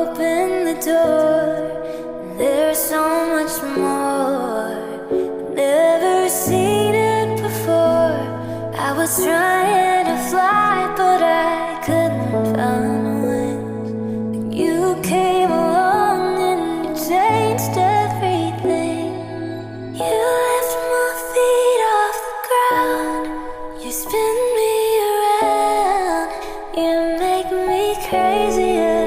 open the door. There's so much more. I've never seen it before. I was trying to fly, but I couldn't find wings. When you came along and you changed everything. You lift my feet off the ground. You spin me around. You make me crazy.